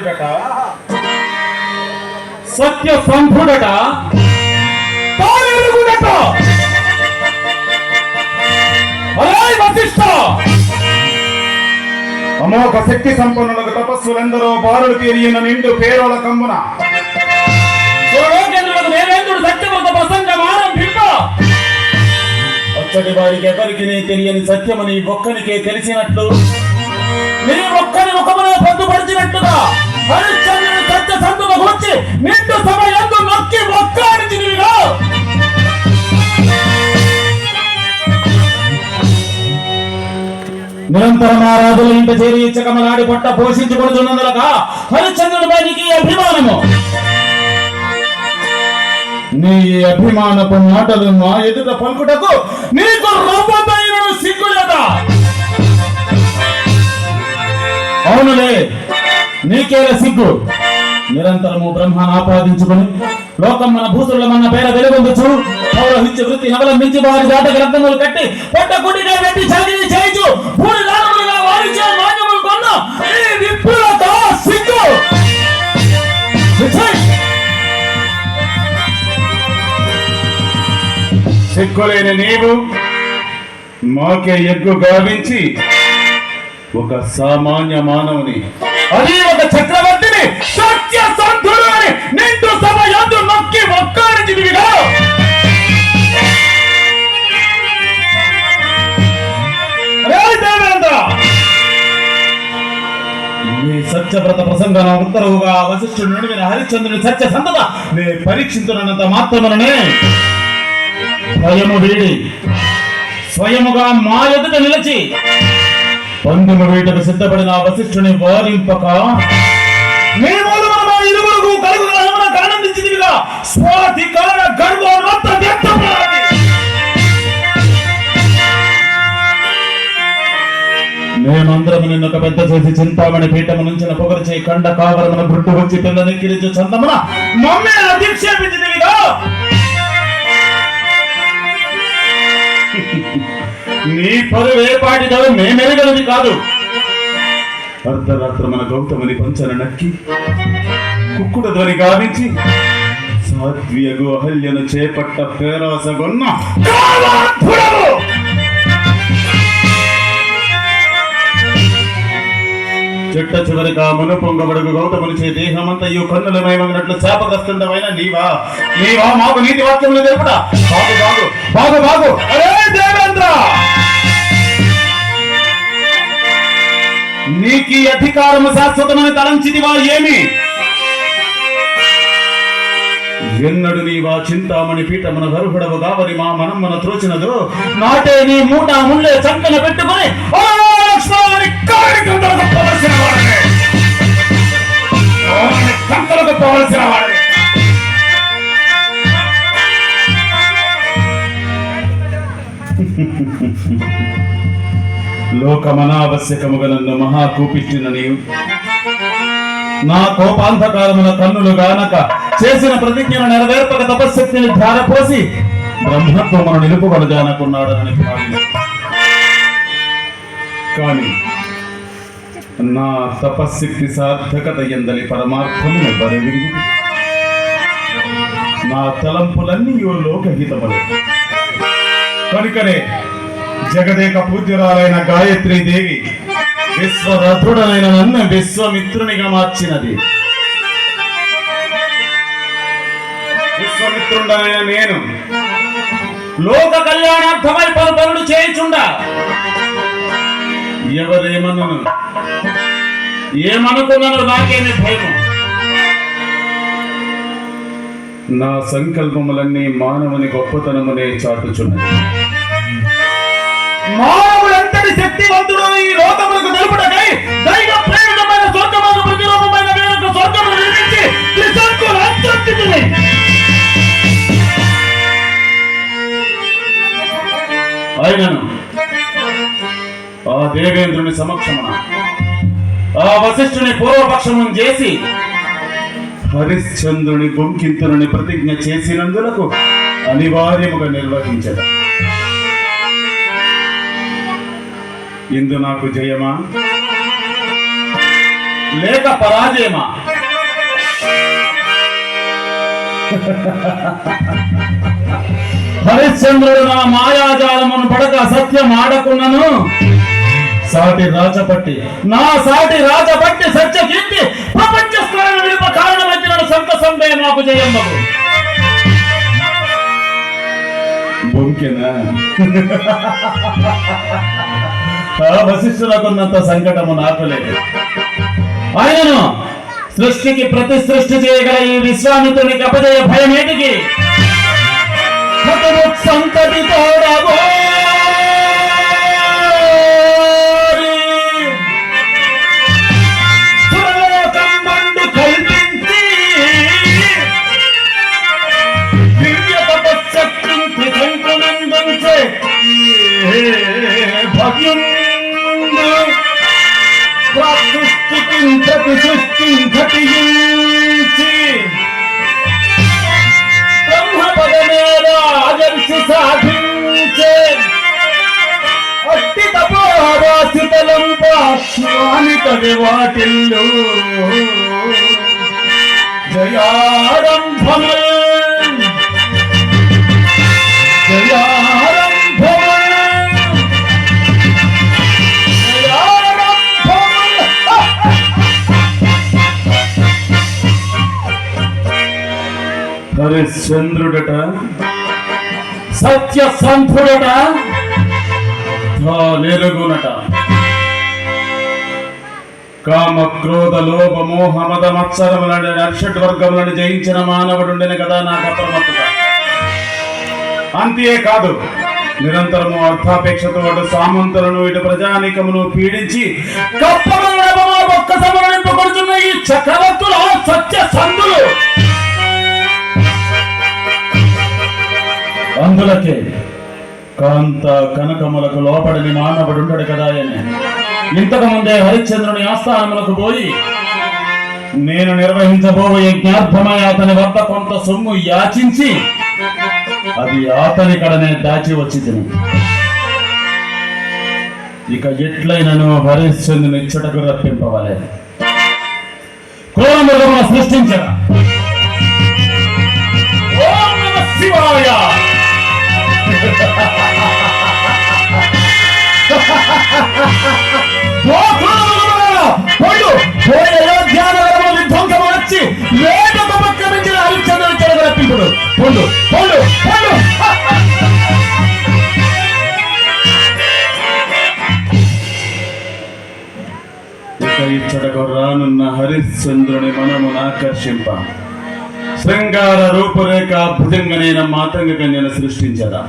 తానుడట, సత్య సంధుడట, తానుడట. వశిష్ఠ అమోఘ శక్తి సంపన్నులకు తపస్సులందరూ బారులు తీరిన నిండు పేరోల కమ్మున అచ్చటి వారికి ఎవరికి తెలియని సత్యమని ఒక్కనికే తెలిసినట్లు, నీ ఒక్కని ముఖమున పొందుపరిచినట్టుగా హరిశ్చంద్రుని సత్య సంతును గురించి నిండు సభ యందు నొక్కి ఒక్కడిచి నీవు నిరంతరం ఆ రాజుల ఇంట చేరి ఇచ్చకమలాడి పొట్ట పోషించుకుంటున్నందులక హరిశ్చంద్రుని పైకి అభిమానము. నీ అభిమానపు మాటలు మా ఎదుట పలుకుటకు నీకు రూపమైన సిగ్గులేదా? అవునులే, నీకేల సిగ్గు. నిరంతరము బ్రహ్మాన్ని ఆపాదించుకుని లోకం మన భూసుల మన పేర వెలుగొందుచు పౌరహిత్య వృత్తి అవలంబించి వారి జాత గ్రంథములు కట్టి పొట్ట గుడ్డిగా పెట్టి చదివి చేయించు భూమి దానములుగా వారిచే మాన్యములు కొన్న ఈ విప్పులతో సిగ్గు. సిగ్గులేని నీవు మాకే ఎగ్గు గావించి ఒక సామాన్య మానవుని, అది ఒక చక్రవర్తిని సత్య సంధుడు అని నిండు సభ యందు నొక్కి ఒక్కడిచిదివిగా. నీ సత్యవ్రత ప్రసంగన ఉత్తరవుగా వశిష్ఠుడు నడివిన హరిశ్చంద్రుని సత్య సంతత నే పరీక్షించున్నంత మాత్రముననే భయము వీడి స్వయముగా మా ఎదుట నిలిచి పందుము వీటకు సిద్ధపడిన వశిష్ఠుని వారింపక నీ మూలమున మా ఇరువురుకు కలుగున ఆనందించిదిగా స్వాధికార గర్వోన్మత్త వ్యక్తపడాలి. మేమందరము నిన్నొక పెద్ద చేసి చింతామణి పీఠము నుంచిన పొగరిచే కండ కావరమున గుట్టు వచ్చి పిల్లని కిరిచు చందమున మమ్మే అధిక్షేపించిదిగా. నీ పరువే పాటిదో మేమెరగలది కాదు. అర్ధరాత్ర మన గౌతముని పంచన నక్కి కుక్కుడ ధ్వని గావించి సాధ్వియగు అహల్యను చేపట్ట పేరాసగొన్న చెట్ట చివరిగా మునపొంగబడుగు గౌతముని చే దేహమంతయు కన్నులమయమగినట్లు శాపగ్రస్తుండమైన నీవా నీవా మాకు నీతి వాక్యములు తెలుపుట. బాగు బాగు బాగు బాగు. అరే దేవేంద్ర, నీకీ అధికారము శాశ్వతమని తలంచిదివా ఏమి? ఎన్నడు నీవా చింతామణి పీఠమున గర్భుడవు గావని మా మనమ్మన త్రోచినదు నాటే నీ మూట ముళ్ళే చంకన పెట్టుకుని పోవలసిన వాడే. లోకమనావశ్యకముగా నన్ను మహాకూపిష్టిన నీవు నా కోపాంధకారమున కన్నులు గానక చేసిన ప్రతిజ్ఞను నెరవేర్పక తపశక్తిని ధారపోసి బ్రహ్మత్వమును నిలుపుకొనజానకున్నాడని కానీ నా తపశక్తి సార్థకత ఎందలి పరమార్థమును బరవింగు నా తలంపులన్నీ లోకహితములే కనుకనే జగదేక పూజ్యురాలైన గాయత్రీ దేవి విశ్వరథుడనైన నన్ను విశ్వమిత్రునిగా మార్చినది. విశ్వమిత్రుడనైన నేను లోక కళ్యాణార్థమై పలు పనులు చేయుచుండా ఎవరేమన్నను ఏమనుకున్నాను నాకేమి భయము. నా సంకల్పములన్నీ మానవుని గొప్పతనమునే చాటుచున్నది. మానవుడంతటి శక్తివంతుడు ఈ లోకములకు తెలుపుటకై దైవ ప్రేరితమైన స్వర్గమును ప్రతిరూపమైన వేరొక స్వర్గమును నిర్మించి త్రిశంకులు అంతర్చితిని. అయినను ఆ దేవేంద్రుని సమక్షమున ఆ వశిష్ఠుని పూర్వపక్షమును చేసి హరిశ్చంద్రుని బొంకింతుని ప్రతిజ్ఞ చేసినందులకు అనివార్యముగా నిర్వహించదు. ఇందు నాకు జయమా లేక పరాజయమా? హరిశ్చంద్రుడు నా మాయాజాలమును పడక సత్యం ఆడకున్నను సాటి రాజపట్టి సత్య కీర్తి ప్రపంచ స్థాయి విలువ కారణమైతే నన్ను సంతసంబే మాకు జయమ్మకు బొంకెనా వశిష్ఠులకున్నంత సంకటము నాకులేదు. ఆయనను సృష్టికి ప్రతి సృష్టి చేయగల ఈ విశ్వామిత్రునికి అపజయ భయమేటికి? సంతతి తోడగో సాధించే అట్టి తపోరాశితలంపాని వాటిల్లు జయారంభమల్ హరిశ్చంద్రుడట సత్యసంధుడట నెరుగునట కామ క్రోధ లోభ మోహ మద మత్సరములని అర్షడ్ వర్గములను జయించిన మానవుడుండెను కదా నాకు అప్రమత్తత. అంతే కాదు, నిరంతరము అర్థాపేక్షతో అటు సామంతులను ఇటు ప్రజానికమును పీడించి ఒక్కసమరింపబడుతున్న ఈ చక్రవర్తుల సత్యసంధులు అందులకే కాంత కనకములకు లోపడని మానవుడుండడు కదా అని ఇంతకు ముందే హరిశ్చంద్రుని ఆస్థానములకు పోయి నేను నిర్వహించబోయే యజ్ఞార్థమై అతని వద్ద కొంత సొమ్ము యాచించి అది అతని కడనే దాచి వచ్చి తిని ఇక ఎట్లయినను హరిశ్చంద్రుని ఇచ్చటకు రప్పింపవలే. క్రూరమృగమును సృష్టించగా ఓం నమః శివాయ వచ్చి వేదపక్రమించిన హరిశ్చంద్రుని చెడు రప్పింపుడు పొండు పొండు పొండు ఇక ఇచ్చటకు రానున్న హరిశ్చంద్రుని మనమును ఆకర్షింప శృంగార రూపురేఖ భుజంగనైన మాతంగ కన్యను సృష్టించదా.